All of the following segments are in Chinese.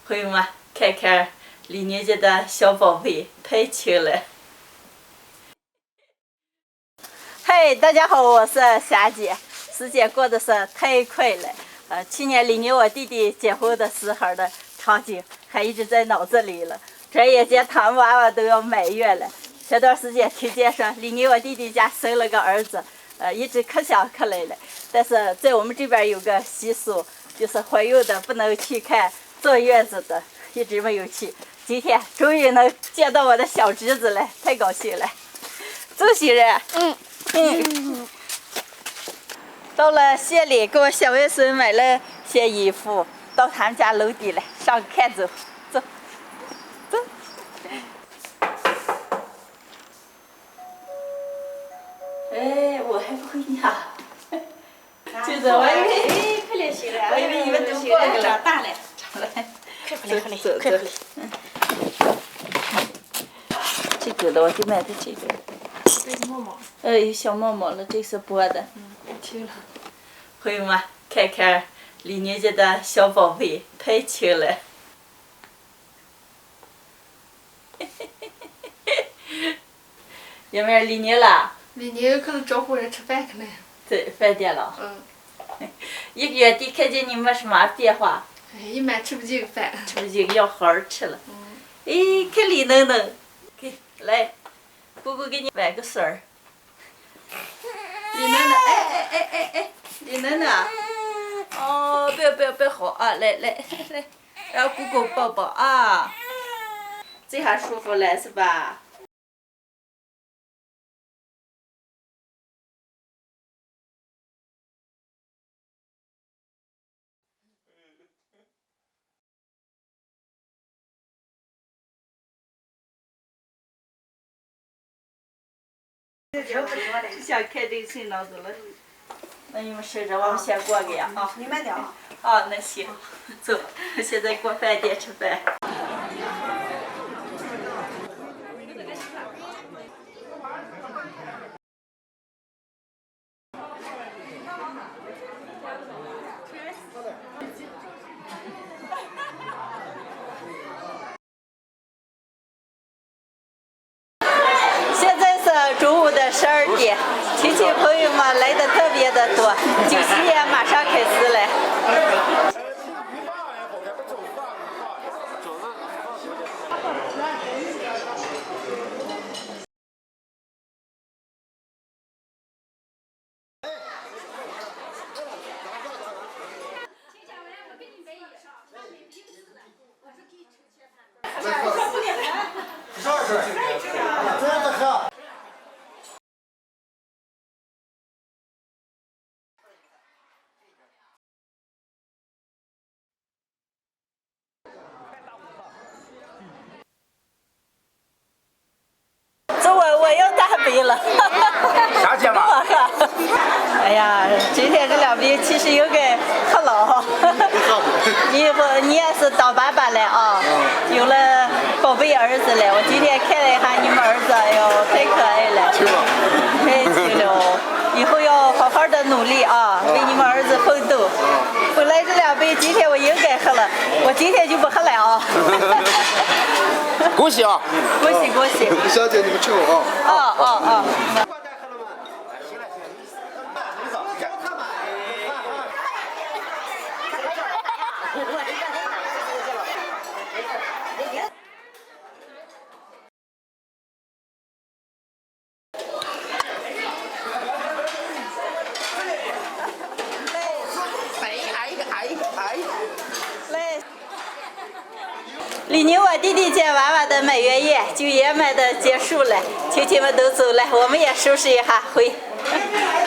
朋友们，看看李妮家的小宝贝，太亲了。嗨，大家好，我是霞姐。时间过得是太快了，去年李妮我弟弟结婚的时候的场景还一直在脑子里了。转眼间他们娃娃都要满月了。前段时间听见说李妮我弟弟家生了个儿子，一直可想可来了。但是在我们这边有个习俗，就是怀孕的不能去看坐月子的，一直没有去。今天终于能见到我的小侄子了，太高兴了！周喜人，到了县里给我小外孙买了些衣服，到他们家楼底了，上看走，走，走。哎，我还不会呢。就是我以为，可怜些了，我以为你们都过来了，长大了，长了。快回来，快走，快回来。这个的我就买的这个。这是毛毛。有小毛毛了，这是剥的。听了。朋友们，看看李妮家的小宝贝，太亲了。有没有李妮了？李妮可能招呼人吃饭去了。在饭店了。一个月底看见你没什么变化。哎，一般吃不进饭。吃不进，要好好吃了。哎，看李能能，来，姑姑给你挽个绳儿。李能能，哎，李能能，哦，别好啊，来，让姑姑抱抱啊，这下舒服了是吧？想看这个谁脑子了？那你们吃着，我们先过个呀啊！你慢点啊。啊，那行，走，现在过饭店吃饭。现在是中午的12点，亲戚朋友们来的特别的多，酒席也马上开始了。我要大杯了。啥姐嘛？哎呀，今天这2杯其实应该喝了哈。你也是当爸爸了啊，有了宝贝儿子了。我今天看了一下你们儿子，哎呦，太可爱了，太亲了。以后要好好的努力啊，为你们儿子奋斗。本来这2杯今天我应该喝了，我今天就不喝了啊。恭喜啊！恭喜恭喜！小姐，你们吃好啊！哦。李宁我弟弟家娃娃的满月宴就圆满的结束了，亲戚们都走了，我们也收拾一下回。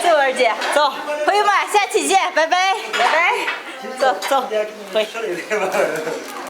走二姐，走，朋友们，下期见，拜拜，拜拜，走，回。